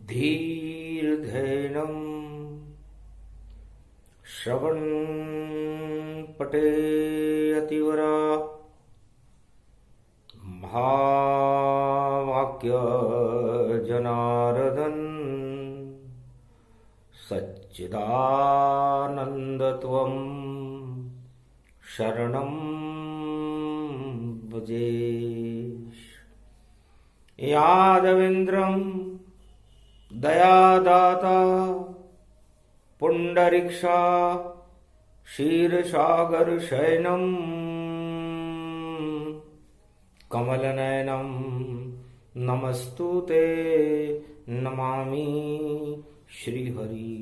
धीर्धैनं श्रवणपटे अतिवरा महावाक्य जनार्दन सच्चिदानन्दत्वं शरणं भजेश। यादवेन्द्रं दयादाता पुंडरीक्षा क्षीरसागर शयनं कमलनयनं नमस्तुते नमामि श्रीहरि।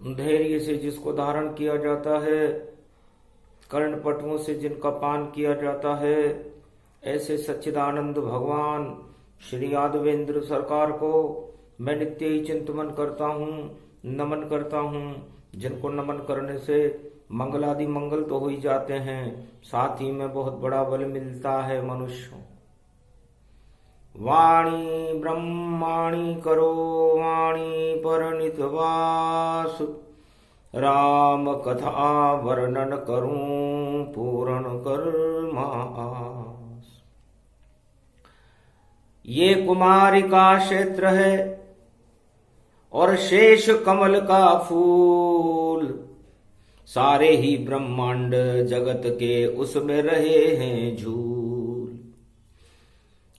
धैर्य से जिसको धारण किया जाता है, कर्णपटुओं से जिनका पान किया जाता है, ऐसे सच्चिदानंद भगवान श्री यादवेंद्र सरकार को मैं नित्य ही चिंतन करता हूँ, नमन करता हूँ। जिनको नमन करने से मंगलादि मंगल तो हो ही जाते हैं, साथ ही में बहुत बड़ा बल मिलता है मनुष्य। वाणी ब्रह्माणी करो वाणी परनित वास, राम कथा वर्णन करूं पूर्ण कर मास। ये कुमारी का क्षेत्र है और शेष कमल का फूल, सारे ही ब्रह्मांड जगत के उसमें रहे हैं झूल।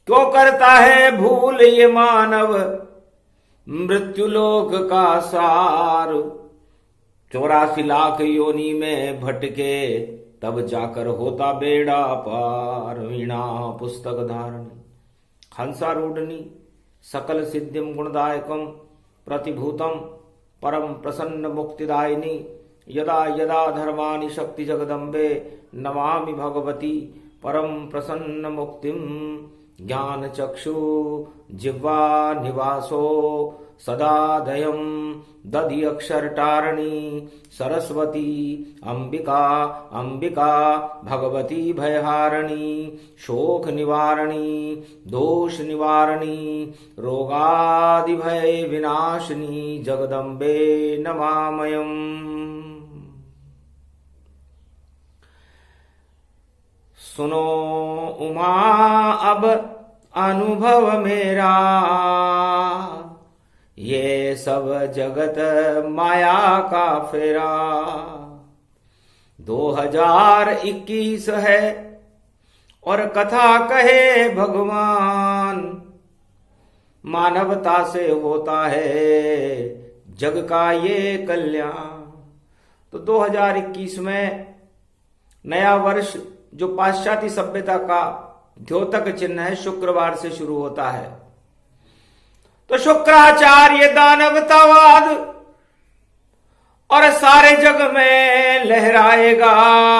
क्यों करता है भूल ये मानव मृत्युलोक का सार, 84 लाख योनि में भटके तब जाकर होता बेड़ा पार। वीणा पुस्तक धारणी हंसारूढ़नी सकल सिद्धिम गुणदायकम प्रतिभूतम परम प्रसन्न मुक्तिदायिनी। यदा यदा धर्मानि शक्ति जगदम्बे नमामि भगवती परम प्रसन्न मुक्तिम। ज्ञान चक्षु जिह्वा निवासो सदा दयम दधि अक्षर टारणी सरस्वती अंबिका अंबिका भगवती भयहारिणी। शोक निवारणी दोष निवारणी रोगादि भय विनाशिनी जगदम्बे नमामयम्। सुनो उमा अब अनुभव मेरा, ये सब जगत माया का फेरा। 2021 है और कथा कहे भगवान, मानवता से होता है जग का ये कल्याण। तो 2021 में नया वर्ष जो पाश्चात्य सभ्यता का द्योतक चिन्ह है, शुक्रवार से शुरू होता है। तो शुक्राचार्य दानवतावाद और सारे जग में लहराएगा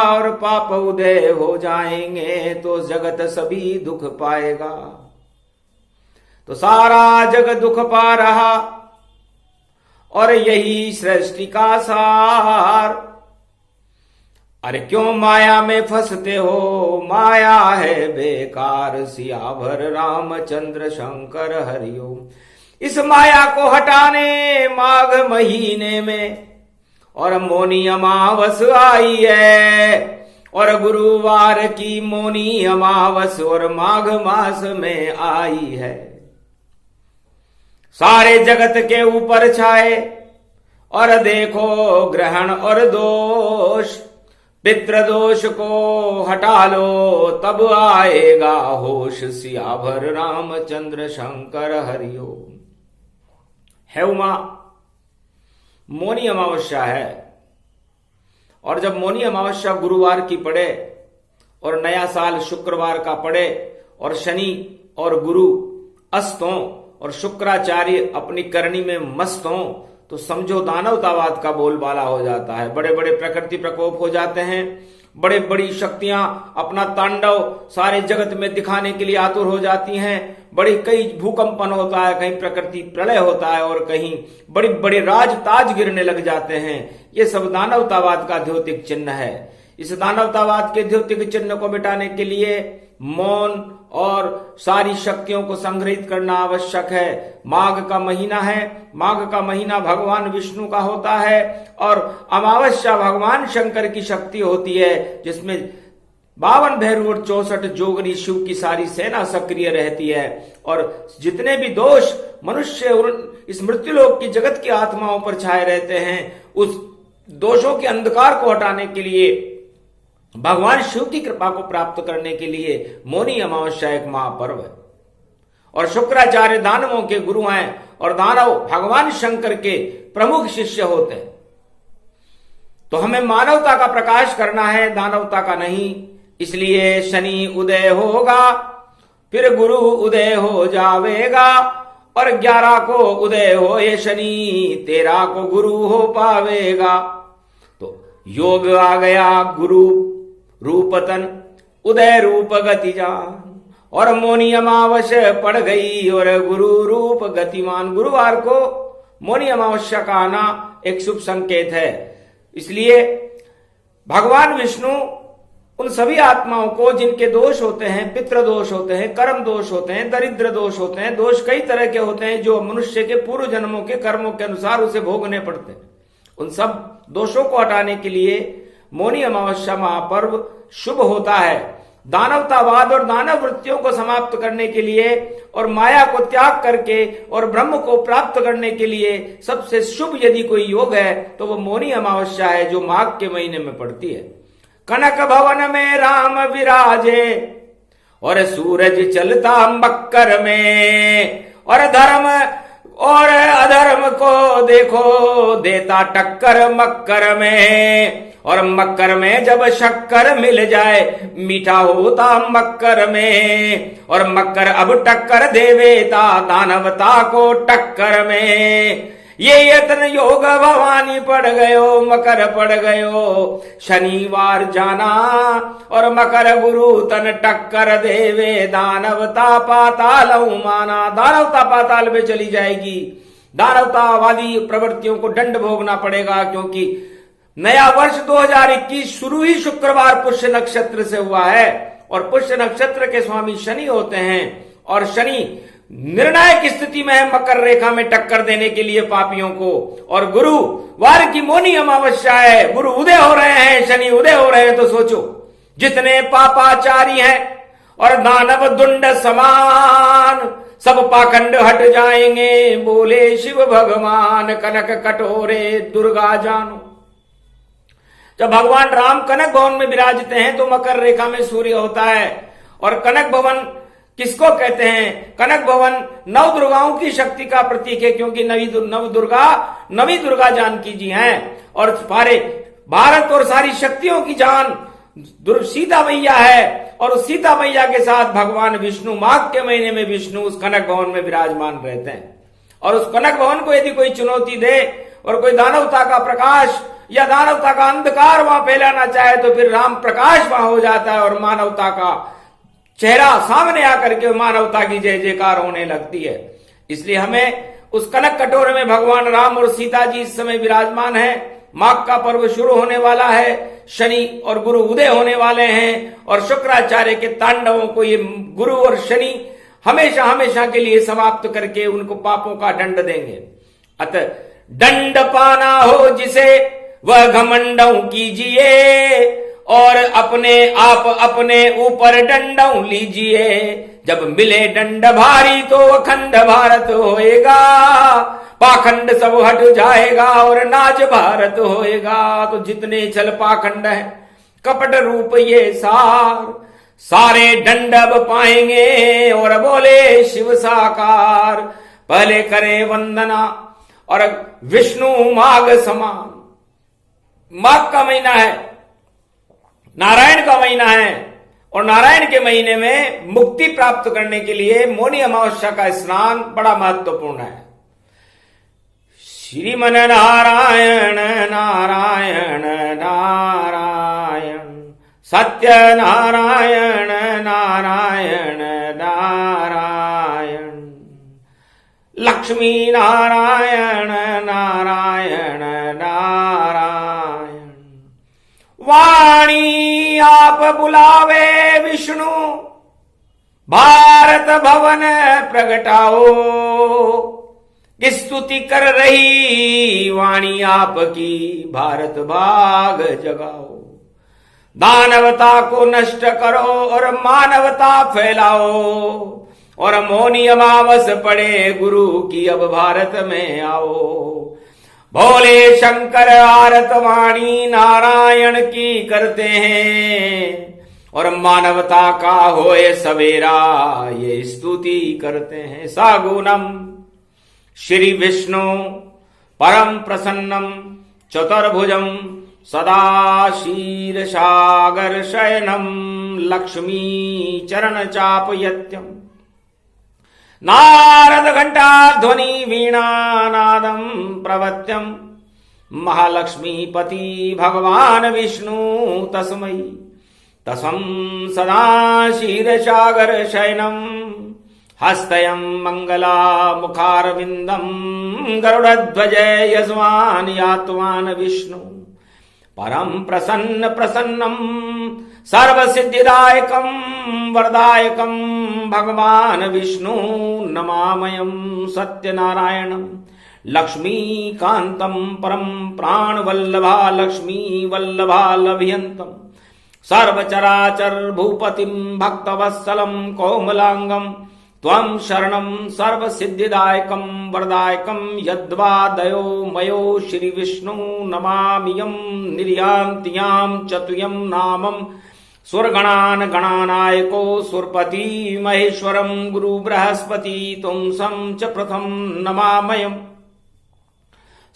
और पाप उदय हो जाएंगे तो जगत सभी दुख पाएगा। तो सारा जग दुख पा रहा और यही सृष्टि का सार। अरे क्यों माया में फंसते हो, माया है बेकार। सियावर रामचंद्र शंकर हरिओम। इस माया को हटाने माघ महीने में और मौनी अमावस आई है, और गुरुवार की मौनी अमावस और माघ मास में आई है। सारे जगत के ऊपर छाए और देखो ग्रहण और दोष। पितृदोष को हटा लो तब आएगा होश। सियावर रामचंद्र शंकर हरिओम। है उमा, मौनी अमावस्या है, और जब मौनी अमावस्या गुरुवार की पड़े और नया साल शुक्रवार का पड़े और शनि और गुरु अस्त हों और शुक्राचार्य अपनी करनी में मस्त हों, तो समझो दानवतावाद का बोलबाला हो जाता है। बड़े बड़े प्रकृति प्रकोप हो जाते हैं, बड़े बड़ी शक्तियां अपना तांडव सारे जगत में दिखाने के लिए आतुर हो जाती हैं। बड़ी कई भूकंपन होता है, कहीं प्रकृति प्रलय होता है और कहीं बड़े बड़े राज ताज गिरने लग जाते हैं। ये सब दानवतावाद का द्योतिक चिन्ह है। इस दानवतावाद के द्योतिक चिन्ह को मिटाने के लिए मौन और सारी शक्तियों को संग्रहित करना आवश्यक है। माघ का महीना है, माघ का महीना भगवान विष्णु का होता है और अमावस्या भगवान शंकर की शक्ति होती है, जिसमें 52 भैरव और 64 जोगनी शिव की सारी सेना सक्रिय रहती है। और जितने भी दोष मनुष्य और इस मृत्युलोक की जगत की आत्माओं पर छाए रहते हैं, उस दोषों के अंधकार को हटाने के लिए, भगवान शिव की कृपा को प्राप्त करने के लिए मौनी अमावस्या एक महापर्व है। और शुक्राचार्य दानवों के गुरु हैं और दानव भगवान शंकर के प्रमुख शिष्य होते हैं। तो हमें मानवता का प्रकाश करना है, दानवता का नहीं। इसलिए शनि उदय होगा, फिर गुरु उदय हो जावेगा, और 11 को उदय हो ये शनि, 13 को गुरु हो पावेगा। तो योग आ गया गुरु रूपतन, उदय रूप गति जान, और मौनी अमावस्या पड़ गई और गुरु रूप गतिमान। गुरुवार को मौनी अमावस्या का आना एक शुभ संकेत है। इसलिए भगवान विष्णु उन सभी आत्माओं को जिनके दोष होते हैं, पितृ दोष होते हैं, कर्म दोष होते हैं, दरिद्र दोष होते हैं, दोष कई तरह के होते हैं जो मनुष्य के पूर्व जन्मों के कर्मों के अनुसार उसे भोगने पड़ते हैं, उन सब दोषों को हटाने के लिए मौनी अमावस्या महापर्व शुभ होता है। दानवतावाद और दानव वृत्तियों को समाप्त करने के लिए और माया को त्याग करके और ब्रह्म को प्राप्त करने के लिए सबसे शुभ यदि कोई योग है तो वो मौनी अमावस्या है, जो माघ के महीने में पड़ती है। कनक भवन में राम विराजे और सूरज चलता मकर में, और धर्म और अधर्म को देखो देता टक्कर मकर में, और मकर में जब शक्कर मिल जाए मीठा होता मकर में, और मकर अब टक्कर देवेता दानवता को टक्कर में। ये यत्न योग भवानी पड़ गयो, मकर पड़ गयो शनिवार जाना, और मकर गुरु तन टक्कर देवे दानवता पाताल माना। दानवता पाताल में चली जाएगी, दानवतावादी प्रवृत्तियों को दंड भोगना पड़ेगा, क्योंकि नया वर्ष 2021 शुरू ही शुक्रवार पुष्य नक्षत्र से हुआ है, और पुष्य नक्षत्र के स्वामी शनि होते हैं, और शनि निर्णायक स्थिति में है मकर रेखा में टक्कर देने के लिए पापियों को। और गुरुवार की मौनी अमावस्या है, गुरु उदय हो रहे हैं, शनि उदय हो रहे हैं, तो सोचो जितने पापाचारी हैं और दानव दुंड समान सब पाखंड हट जाएंगे, बोले शिव भगवान कनक कटोरे दुर्गा जानो। जब भगवान राम कनक भवन में विराजते हैं तो मकर रेखा में सूर्य होता है। और कनक भवन किसको कहते हैं? कनक भवन नव दुर्गाओं की शक्ति का प्रतीक है, क्योंकि नवी दुर्गा जानकी जी हैं, और सारे भारत और सारी शक्तियों की जान सीता मैया है। और उस सीता मैया के साथ भगवान विष्णु माघ के महीने में विष्णु उस कनक भवन में विराजमान रहते हैं। और उस कनक भवन को यदि कोई चुनौती दे और कोई दानवता का प्रकाश या दानवता का अंधकार वहां फैलाना चाहे तो फिर राम प्रकाश वहां हो जाता है और मानवता का चेहरा सामने आकर के मानवता की जय जयकार होने लगती है। इसलिए हमें उस कनक कटोरे में भगवान राम और सीता जी इस समय विराजमान है। माघ का पर्व शुरू होने वाला है, शनि और गुरु उदय होने वाले हैं, और शुक्राचार्य के तांडवों को ये गुरु और शनि हमेशा हमेशा के लिए समाप्त करके उनको पापों का दंड देंगे। अतः दंड पाना हो जिसे वह घमंडों कीजिए, और अपने आप अपने ऊपर दंडों लीजिए। जब मिले दंड भारी तो अखंड भारत होएगा, पाखंड सब हट जाएगा और नाज भारत होएगा। तो जितने छल पाखंड है कपट रूप ये सारे दंड अब पाएंगे, और बोले शिव साकार पहले करे वंदना। और विष्णु माघ समान, माघ का महीना है, नारायण का महीना है, और नारायण के महीने में मुक्ति प्राप्त करने के लिए मौनी अमावस्या का स्नान बड़ा महत्वपूर्ण है। श्रीमन नारायण नारायण नारायण, सत्य नारायण नारायण नारायण, लक्ष्मी नारायण नारायण नारायण, वाणी आप बुलावे विष्णु, भारत भवन प्रगटाओ। स्तुति कर रही वाणी आपकी, भारत भाग जगाओ। दानवता को नष्ट करो और मानवता फैलाओ, और मौनी अमावस पड़े गुरु की अब भारत में आओ। भोले शंकर आरत वाणी नारायण की करते हैं, और मानवता का होए सवेरा ये स्तुति करते हैं। सागुनम श्री विष्णु परम प्रसन्नम चतुर्भुजम सदा शीर्षागर शयनम लक्ष्मी चरण चापयत्यम। नारद घंटा ध्वनि वीणा नादम प्रवत्यम। महालक्ष्मीपति भगवान विष्णु तस्मै तस्म सदा शीर्षागर शयनम। हस्तयं मंगला मुखारविंदम गरुड़ध्वज यजमान यातवान विष्णु। परम प्रसन्न प्रसन्नम सर्वसिद्धिदायकम वरदायकम भगवान विष्णु नमामयम सत्यनारायणम। लक्ष्मीकांतम परम प्राण वल्लभा लक्ष्मी वल्लभा लभयंतम। सर्वचराचर भूपतिम भक्तवत्सलम कोमलांगम। त्वं शरणं सर्वसिद्धिदायकं वरदायकं यद्वादयो मयो श्री विष्णु नमामियं। निर्यान्त्यां चतुयं नामं सुरगणान् गणानायको सुरपति महेश्वरं गुरु बृहस्पति तुमसं च प्रथम नमामयम्।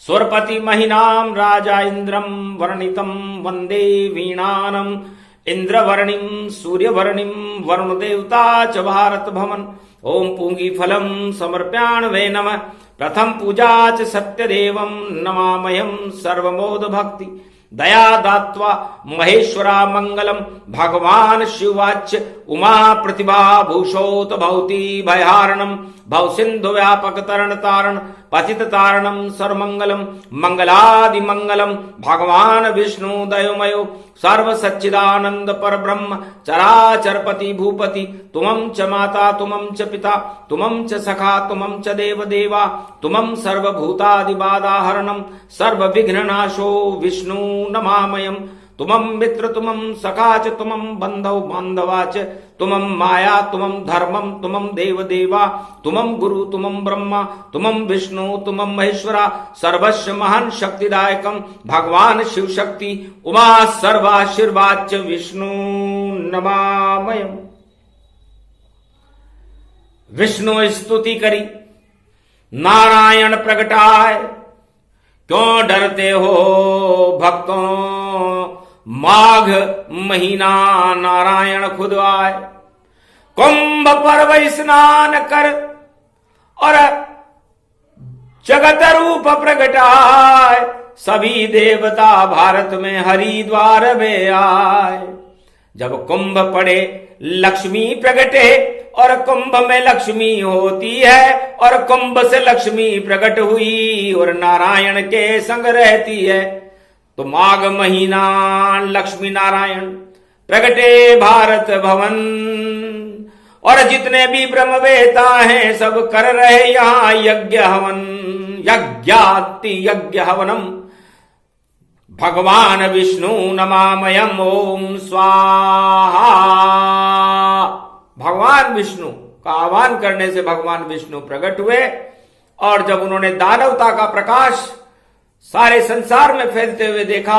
सुरपति महिनां राजा इंद्रं वर्णितं वंदे वीणानम्। इंद्रवर्णिं सूर्यवर्णिं वरुण देवता च भारत भवन। ओम पूंगी फलम समर्प्याण वे नमः। प्रथम पूजा च सत्यदेवं नमामयं सर्वमोद भक्ति दया दात्वा महेश्वरा मंगलम। भगवान शिवाच उमा प्रतिभा भूषोत भवती भयहारणम। भव सिंधु व्यापक तरण तारण पतित तारणम सर्वमंगलम। मंगलादि मंगलम भगवान विष्णु दयोमयो सर्व सच्चिदानंद पर ब्रह्म चराचरपति भूपति। तुमं च माता तुमं च पिता तुमं च सखा तुमं च देव देवा। तुमं सर्वभूतादि बाधाहरणम सर्व विघ्ननाशो विष्णु नमामयम्। तुमं मित्र तुमं सखा च तुमं बंधौ बांधवा च। तुमं माया तुमं धर्मं तुमं देव देवा। तुमं गुरु तुमं ब्रह्मा तुमं विष्णु तुमं महेश्वरा। सर्वस्व महान शक्तिदायकं भगवान शिव शक्ति उमा सर्वाशीर्वाच विष्णु नमामयम्। विष्णु स्तुति करी नारायण प्रगटाए। क्यों डरते हो भक्तों माघ महीना नारायण खुद आए। कुंभ पर्व स्नान कर और जगत रूप प्रगटाए। सभी देवता भारत में हरिद्वार में आए। जब कुंभ पड़े लक्ष्मी प्रगटे और कुंभ में लक्ष्मी होती है। और कुंभ से लक्ष्मी प्रकट हुई और नारायण के संग रहती है। तो माघ महीना लक्ष्मी नारायण प्रगटे भारत भवन। और जितने भी ब्रह्मवेता हैं सब कर रहे यहाँ यज्ञ हवन। यज्ञाति यज्ञ हवनम भगवान विष्णु नमामयम्। ओम स्वाहा। भगवान विष्णु का आह्वान करने से भगवान विष्णु प्रकट हुए। और जब उन्होंने दानवता का प्रकाश सारे संसार में फैलते हुए देखा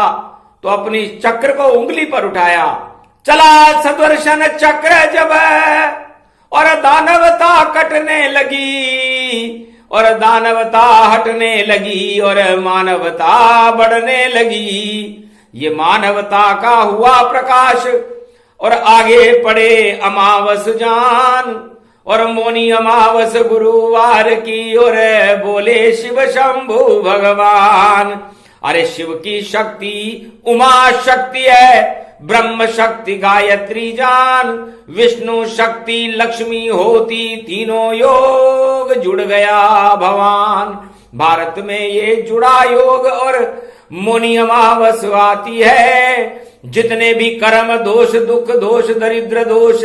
तो अपनी चक्र को उंगली पर उठाया। चला सदर्शन चक्र जब और दानवता कटने लगी। और दानवता हटने लगी और मानवता बढ़ने लगी। ये मानवता का हुआ प्रकाश। और आगे पड़े अमावस जान और मौनी अमावस गुरुवार की। और बोले शिव शंभु भगवान। अरे शिव की शक्ति उमा शक्ति है। ब्रह्म शक्ति गायत्री जान। विष्णु शक्ति लक्ष्मी होती। तीनों योग जुड़ गया भवान। भारत में ये जुड़ा योग और मुनि अमावस आती है। जितने भी कर्म दोष, दुख दोष, दरिद्र दोष,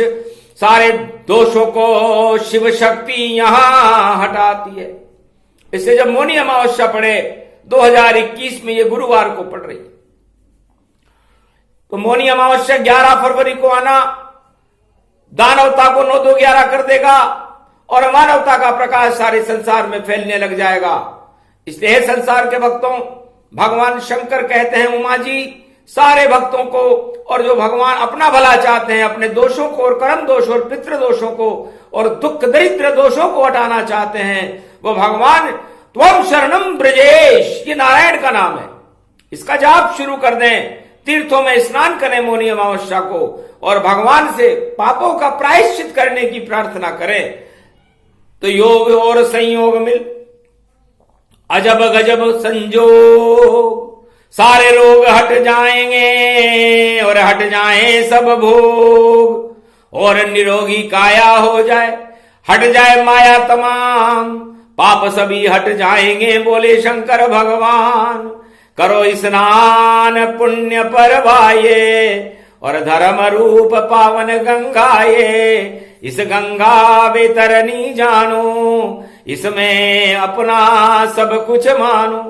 सारे दोषों को शिव शक्ति यहां हटाती है। इससे जब मौनी अमावस्या पड़े 2021 में, ये गुरुवार को पड़ रही है, तो मौनी अमावस्या 11 फरवरी को आना दानवता को 9-2-11 कर देगा और मानवता का प्रकाश सारे संसार में फैलने लग जाएगा। इसलिए संसार के भक्तों, भगवान शंकर कहते हैं उमा जी सारे भक्तों को, और जो भगवान अपना भला चाहते हैं, अपने दोषों को और कर्म दोष और पितृ दोषों को और दुख दरिद्र दोषों को हटाना चाहते हैं, वो भगवान त्वम शरणम ब्रजेश, ये नारायण का नाम है, इसका जाप शुरू कर दें, तीर्थों में स्नान करें मौनी अमावस्या को और भगवान से पापों का प्रायश्चित करने की प्रार्थना करें, तो योग और संयोग मिल अजब गजब संजोग, सारे रोग हट जाएंगे और हट जाएं सब भोग, और निरोगी काया हो जाए, हट जाए माया तमाम, पाप सभी हट जाएंगे बोले शंकर भगवान। करो स्नान पुण्य पर भाये और धर्म रूप पावन गंगाए, इस गंगा बेतरनी जानो, इसमें अपना सब कुछ मानो।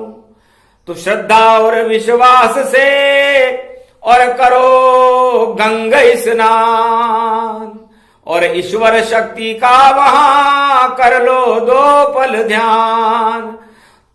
तो श्रद्धा और विश्वास से और करो गंगा स्नान, और ईश्वर शक्ति का वहां कर लो 2 पल ध्यान।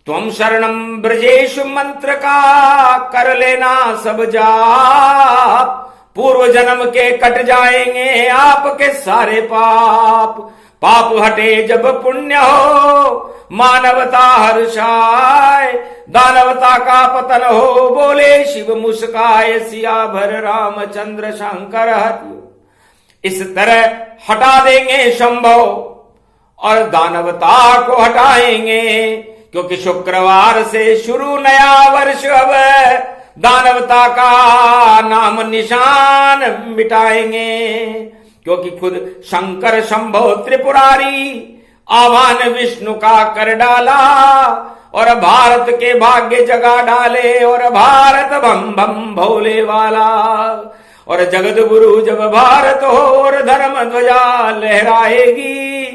त्वम शरणम ब्रजेश मंत्र का कर लेना सब जाप, पूर्व जन्म के कट जाएंगे आपके सारे पाप, पाप हटे जब पुण्य हो मानवता हर्षाय, दानवता का पतन हो बोले शिव मुस्काए, सिया भर रामचंद्र शंकर हरियो। इस तरह हटा देंगे शंभो और दानवता को हटाएंगे, क्योंकि शुक्रवार से शुरू नया वर्ष, अब दानवता का नाम निशान मिटाएंगे, क्योंकि खुद शंकर शंभो त्रिपुरारी आह्वान विष्णु का कर डाला, और भारत के भाग्य जगा डाले, और भारत भम भम भोले वाला, और जगत गुरु जब भारत हो और धर्म ध्वजा लहराएगी,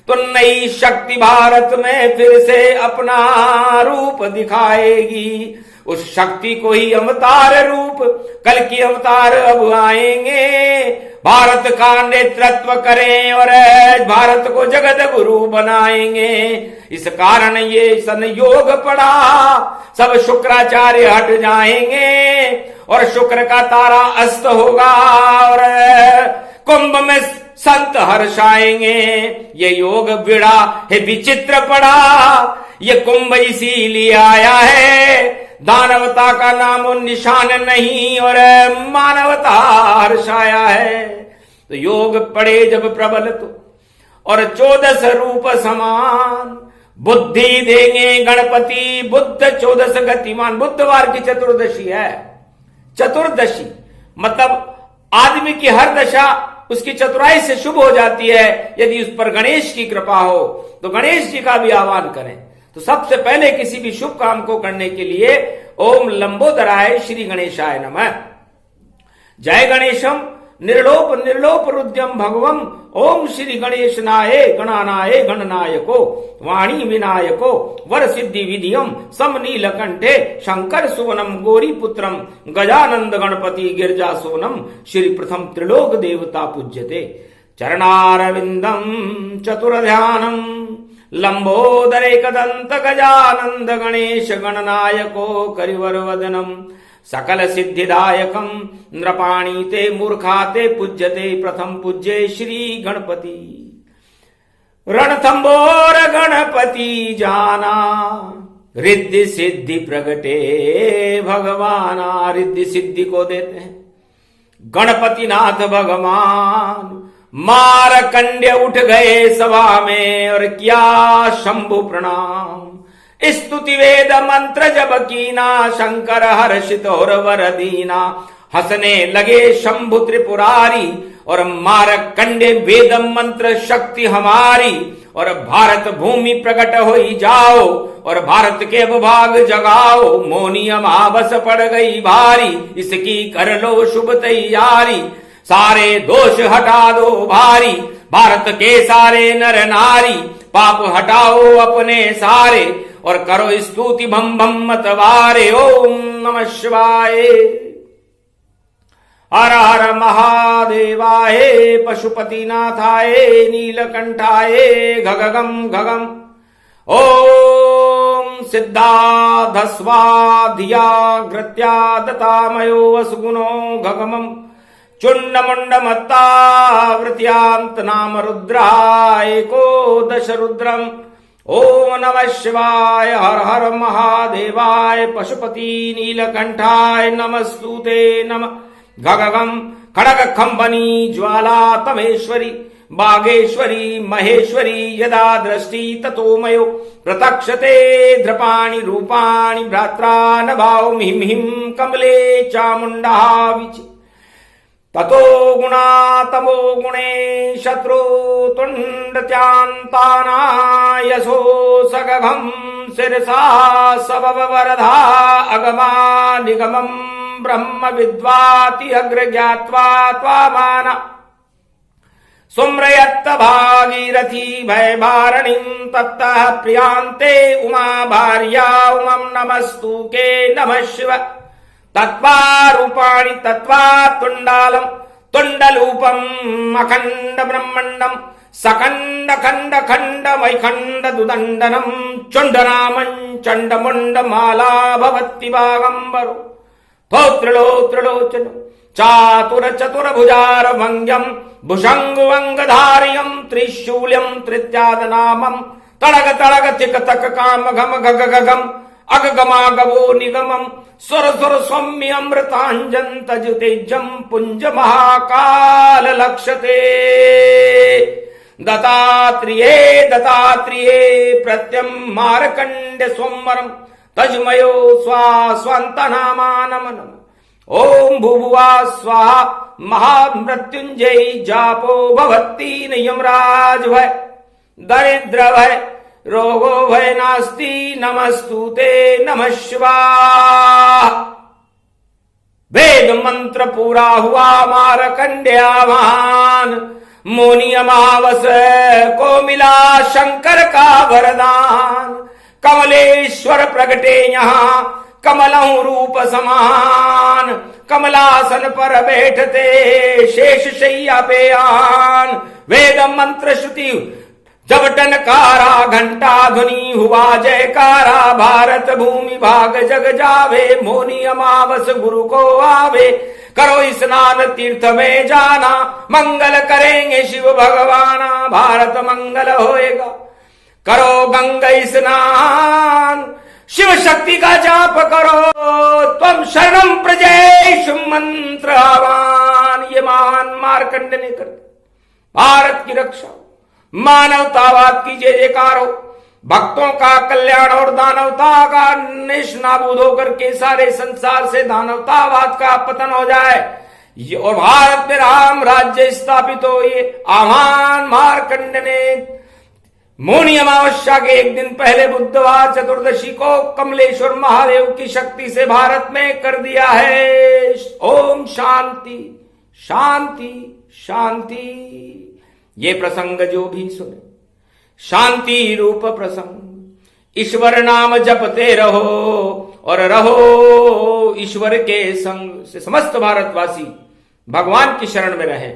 तो नई शक्ति भारत में फिर से अपना रूप दिखाएगी। उस शक्ति को ही अवतार रूप कल की अवतार अब आएंगे, भारत का नेतृत्व करें और भारत को जगत गुरु बनाएंगे। इस कारण ये संयोग पड़ा, सब शुक्राचार्य हट जाएंगे और शुक्र का तारा अस्त होगा और कुंभ में संत हर्षाएंगे। ये योग बिड़ा है विचित्र पड़ा, ये कुंभ इसीलिए आया है, दानवता का नामो निशान नहीं और मानवता हर्षाया है। तो योग पड़े जब प्रबल तो और 14 रूप समान, बुद्धि देंगे गणपति बुद्ध 14 गतिमान। बुधवार की चतुर्दशी है। चतुर्दशी मतलब आदमी की हर दशा उसकी चतुराई से शुभ हो जाती है यदि उस पर गणेश की कृपा हो। तो गणेश जी का भी आह्वान करें। तो सबसे पहले किसी भी शुभ काम को करने के लिए ओम लंबोदराय श्री गणेशाय नमः। जय गणेशम निर्लोप निर्लोप रुद्यम भगवम। ओम श्री गणेशनाय गणानाय गणनायको वाणी विनायको वर सिद्धि विधियम सम नीलकंठे शंकर सुवनम गौरी पुत्रम गजानंद गणपति गिरजा सोनम श्री प्रथम त्रिलोक देवता पूज्यते। चरणारविंदम चतुर्ध्यानम लंबोदरेकदंत गजानंद गणेश गणनायको करिवर वदनम सकल सिद्धिदायकम नृपाणी ते मूर्खाते पूज्यते प्रथम पूज्ये श्री गणपति। रणथंबोर गणपति जाना रिद्धि सिद्धि प्रगटे भगवाना। रिद्धि सिद्धि को देते हैं गणपति नाथ भगवान। मारकंड्य उठ गए सभा में और किया शंभु प्रणाम। स्तुति वेद मंत्र जब कीना शंकर हर्षित और वर दीना। हंसने लगे शंभु त्रिपुरारी और मारकंडे वेद मंत्र शक्ति हमारी, और भारत भूमि प्रकट होई जाओ, और भारत के भाग जगाओ। मोनी अमावस पड़ गई भारी, इसकी कर लो शुभ तैयारी। सारे दोष हटा दो भारी, भारत के सारे नर नारी। पाप हटाओ अपने सारे, और करो स्तुति भम भम मतवारे। ओम नमः शिवाय। हर हर महादेवाय, पशुपतिनाथाय, नीलकंठाय, गगगम गगम। ओम सिद्धाधस्वाधिया घृत्या दतामयो वसुगुणो गगमम। चुंड मुंड मत्तावृत्यांत नाम रुद्राय एको दश रुद्रम। ओम नमः शिवाय। हर हर महादेवाय, पशुपति नीलकंठाय नमस्तुते नमः। गगगम खड़ग खंबनी ज्वाला तमेश्वरी, बागेश्वरी महेश्वरी, यदा दृष्टि ततो मयो प्रतक्षते द्रपाणि रूपाणि। भ्रात्रा न भाव हिम हिम कमले चामुंडा विचि। ततो गुणा तमो गुणे शत्रु तुंडत्यांताना। यशो सगघम शिरसा सबब वरधा। अगमा निगमम ब्रह्म विद्वाति अग्र ज्ञात्वा त्वामाना। सुम्रयत्त भागीरथी भय भारणीं तत्तः प्रियांते उमा भार्या। उमं नमस्तु के नमः शिव। तत्वा रूपाणि तत्वा तुंडालम तुंडलूपम। अखंड ब्रह्मंडम सकंड खंड खंड मैखंड दुदंडनम। चुंडनामं चंड मुंड माला भवति बागंबरो। धोत्रिलो त्रिलोचन चातुर चतुर भुजार भंग्यम। भुजंगवंगधार्यम त्रिशूल्यम तृत्याद नामम। तड़ग तड़ग तिक तक काम घम गग गगम। अगगमागवो निगमम। सुर सुर सौम्य अमृतांजन तजुतेजम। पुंज महाकाल लक्षते। दत्तात्रेये दत्तात्रेये प्रत्यम मारकंड सोमरम। तजमयो स्वा स्वांतनामानमनम। ओम भूभुवा स्वाहा महामृत्युंजय जापो भवती यमराज भय। दरिद्र भय रोगो भय नास्ति नमस्तुते नमः शिवाय। वेद मंत्र पूरा हुआ मारकंड्यावान। मोनी अमावस को मिला शंकर का वरदान। कमलेश्वर प्रगटे यहाँ कमलहु रूप समान। कमलासन पर बैठते शेष शैया पे आन। वेद मंत्र श्रुति जब टनकारा घंटा ध्वनि हुआ जयकारा। भारत भूमि भाग जग जावे। मोनी अमावस गुरु को आवे। करो स्नान तीर्थ में जाना। मंगल करेंगे शिव भगवाना। भारत मंगल होएगा। करो गंगा स्नान। शिव शक्ति का जाप करो। त्वम शरणम प्रजेशु मंत्र आवान। ये महान मार्कंड ने कर भारत की रक्षा। मानवतावाद की जय जयकार हो। भक्तों का कल्याण और दानवता का निष्नाबूद होकर के सारे संसार से दानवतावाद का पतन हो जाए और भारत में राम राज्य स्थापित हो। ये आह्वान मार्कंड ने मोनी अमावस्या के एक दिन पहले बुधवार चतुर्दशी को कमलेश्वर महादेव की शक्ति से भारत में कर दिया है। ओम शांति शांति शांति। ये प्रसंग जो भी सुने शांति रूप प्रसंग। ईश्वर नाम जपते रहो और रहो ईश्वर के संग से। समस्त भारतवासी भगवान की शरण में रहे,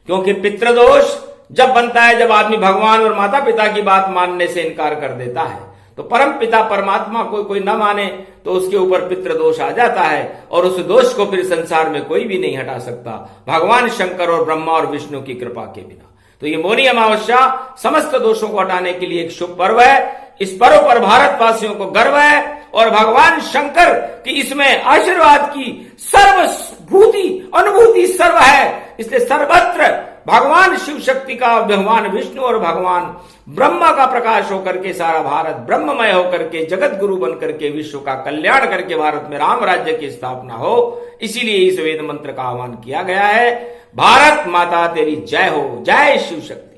क्योंकि पितृदोष जब बनता है जब आदमी भगवान और माता पिता की बात मानने से इनकार कर देता है। तो परम पिता परमात्मा को कोई न माने तो उसके ऊपर पितृदोष आ जाता है और उस दोष को फिर संसार में कोई भी नहीं हटा सकता, भगवान शंकर और ब्रह्मा और विष्णु की कृपा के बिना। तो ये मोनी अमावस्या समस्त दोषों को हटाने के लिए एक शुभ पर्व है। इस पर्व पर भारतवासियों को गर्व है और भगवान शंकर की इसमें आशीर्वाद की सर्वभूति अनुभूति सर्व है। इसलिए सर्वत्र भगवान शिव शक्ति का, भगवान विष्णु और भगवान ब्रह्मा का प्रकाश होकर के सारा भारत ब्रह्ममय होकर के जगत गुरु बनकर के विश्व का कल्याण करके भारत में राम राज्य की स्थापना हो। इसीलिए इस वेद मंत्र का आह्वान किया गया है। भारत माता तेरी जय हो। जय शिव शक्ति।